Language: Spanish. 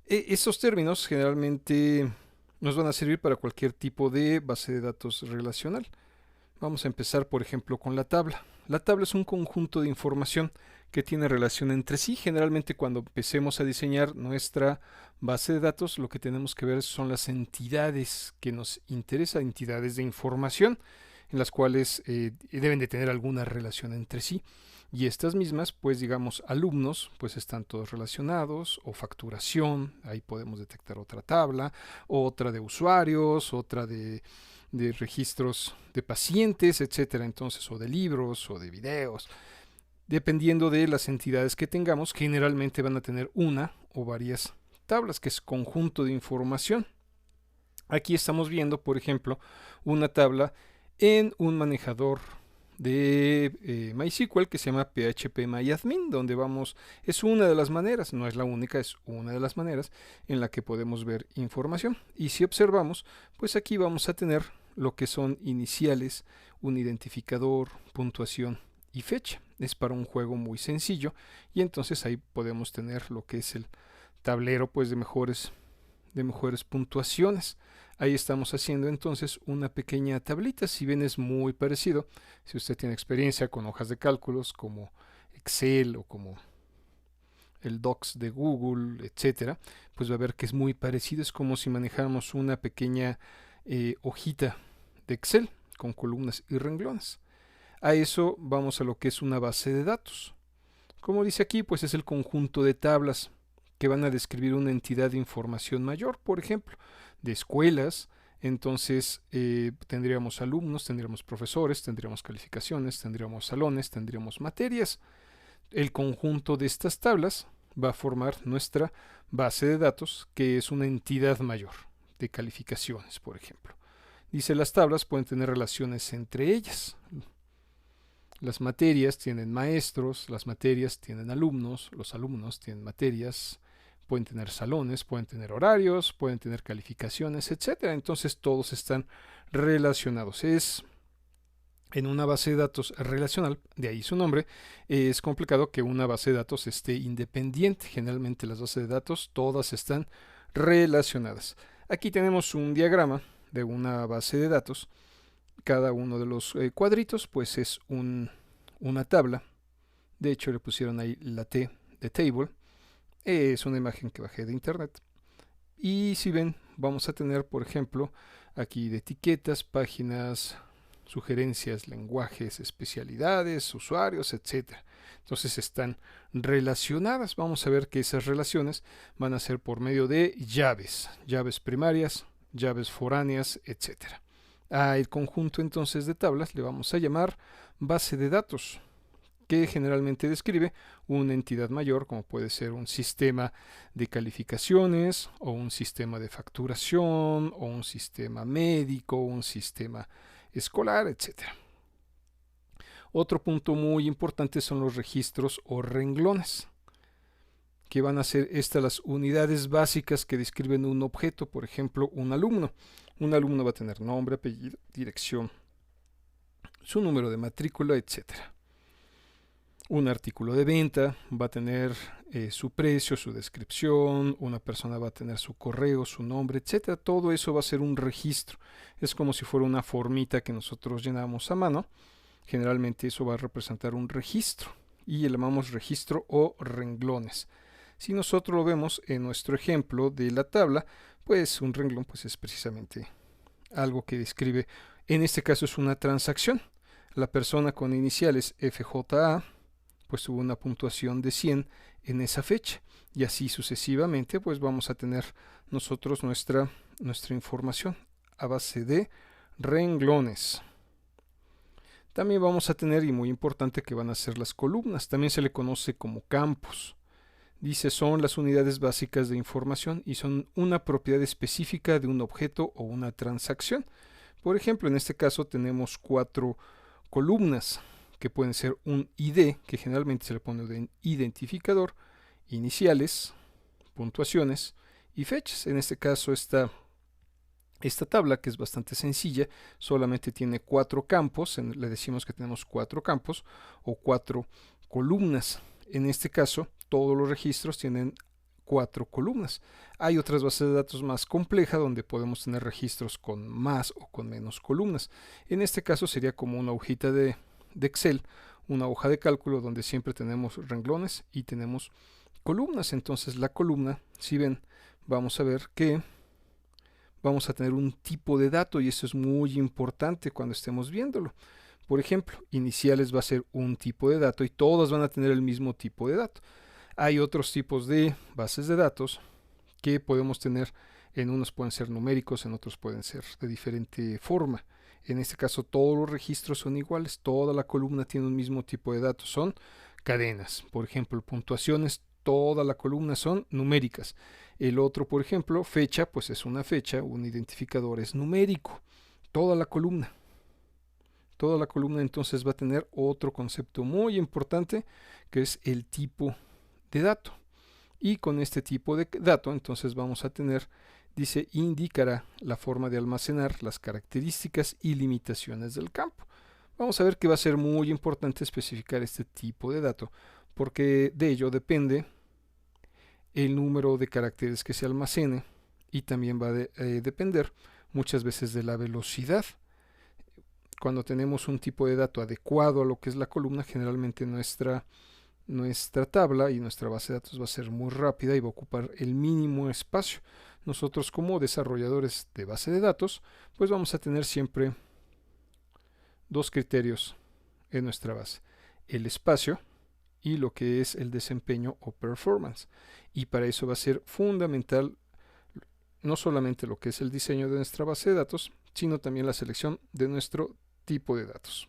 Estos términos generalmente nos van a servir para cualquier tipo de base de datos relacional. Vamos a empezar, por ejemplo, con la tabla. La tabla es un conjunto de información que tiene relación entre sí. Generalmente cuando empecemos a diseñar nuestra base de datos, lo que tenemos que ver son las entidades que nos interesan, entidades de información, en las cuales deben de tener alguna relación entre sí. Y estas mismas, pues digamos, alumnos, pues están todos relacionados, o facturación, ahí podemos detectar otra tabla, otra de usuarios, otra de registros de pacientes, etcétera, entonces, o de libros, o de videos, dependiendo de las entidades que tengamos, generalmente van a tener una o varias tablas, que es conjunto de información. Aquí estamos viendo, por ejemplo, una tabla en un manejador de MySQL que se llama phpMyAdmin, donde vamos, es una de las maneras, no es la única, es una de las maneras en la que podemos ver información. Y si observamos, pues aquí vamos a tener lo que son iniciales, un identificador, puntuación y fecha. Es para un juego muy sencillo y entonces ahí podemos tener lo que es el tablero pues de mejores puntuaciones. Ahí estamos haciendo entonces una pequeña tablita, si bien es muy parecido, si usted tiene experiencia con hojas de cálculos como Excel o como el Docs de Google, etcétera, pues va a ver que es muy parecido, es como si manejáramos una pequeña hojita de Excel con columnas y renglones. A eso vamos a lo que es una base de datos. Como dice aquí, pues es el conjunto de tablas que van a describir una entidad de información mayor, por ejemplo, de escuelas. Entonces tendríamos alumnos, tendríamos profesores, tendríamos calificaciones, tendríamos salones, tendríamos materias. El conjunto de estas tablas va a formar nuestra base de datos, que es una entidad mayor de calificaciones, por ejemplo. Dice, las tablas pueden tener relaciones entre ellas. Las materias tienen maestros, las materias tienen alumnos, los alumnos tienen materias, pueden tener salones, pueden tener horarios, pueden tener calificaciones, etcétera. Entonces todos están relacionados. Es en una base de datos relacional, de ahí su nombre, es complicado que una base de datos esté independiente. Generalmente las bases de datos todas están relacionadas. Aquí tenemos un diagrama de una base de datos. Cada uno de los cuadritos pues es una tabla. De hecho le pusieron ahí la T de table. Es una imagen que bajé de internet. Y si ven, vamos a tener, por ejemplo, aquí de etiquetas, páginas, sugerencias, lenguajes, especialidades, usuarios, etcétera. Entonces están relacionadas. Vamos a ver que esas relaciones van a ser por medio de llaves, llaves primarias, llaves foráneas, etcétera. Al conjunto entonces de tablas le vamos a llamar base de datos, que generalmente describe una entidad mayor, como puede ser un sistema de calificaciones, o un sistema de facturación, o un sistema médico, un sistema escolar, etcétera. Otro punto muy importante son los registros o renglones, que van a ser estas las unidades básicas que describen un objeto. Por ejemplo, un alumno. Un alumno va a tener nombre, apellido, dirección, su número de matrícula, etcétera. Un artículo de venta va a tener su precio, su descripción, una persona va a tener su correo, su nombre, etcétera. Todo eso va a ser un registro. Es como si fuera una formita que nosotros llenamos a mano. Generalmente eso va a representar un registro y le llamamos registro o renglones. Si nosotros lo vemos en nuestro ejemplo de la tabla, pues un renglón pues es precisamente algo que describe, en este caso es una transacción. La persona con iniciales FJA pues tuvo una puntuación de 100 en esa fecha y así sucesivamente pues vamos a tener nosotros nuestra información a base de renglones. También vamos a tener, y muy importante, que van a ser las columnas. También se le conoce como campos. Dice, son las unidades básicas de información y son una propiedad específica de un objeto o una transacción. Por ejemplo, en este caso tenemos 4 columnas que pueden ser un ID, que generalmente se le pone de identificador, iniciales, puntuaciones y fechas. En este caso esta tabla, que es bastante sencilla, solamente tiene 4 campos. Le decimos que tenemos 4 campos o 4 columnas. En este caso, todos los registros tienen 4 columnas. Hay otras bases de datos más complejas donde podemos tener registros con más o con menos columnas. En este caso sería como una hojita de Excel, una hoja de cálculo donde siempre tenemos renglones y tenemos columnas. Entonces la columna, si ven, vamos a ver que vamos a tener un tipo de dato y eso es muy importante cuando estemos viéndolo. Por ejemplo, iniciales va a ser un tipo de dato y todas van a tener el mismo tipo de dato. Hay otros tipos de bases de datos que podemos tener, en unos pueden ser numéricos, en otros pueden ser de diferente forma. En este caso todos los registros son iguales, toda la columna tiene un mismo tipo de datos, son cadenas. Por ejemplo, puntuaciones, toda la columna son numéricas. El otro, por ejemplo, fecha, pues es una fecha, un identificador es numérico, toda la columna. Toda la columna entonces va a tener otro concepto muy importante que es el tipo de dato. Y con este tipo de dato entonces vamos a tener, dice, indicará la forma de almacenar las características y limitaciones del campo. Vamos a ver que va a ser muy importante especificar este tipo de dato porque de ello depende el número de caracteres que se almacene y también va a depender muchas veces de la velocidad. Cuando tenemos un tipo de dato adecuado a lo que es la columna, generalmente nuestra tabla y nuestra base de datos va a ser muy rápida y va a ocupar el mínimo espacio. Nosotros como desarrolladores de base de datos, pues vamos a tener siempre dos criterios en nuestra base: el espacio y lo que es el desempeño o performance. Y para eso va a ser fundamental no solamente lo que es el diseño de nuestra base de datos, sino también la selección de nuestro tipo de datos.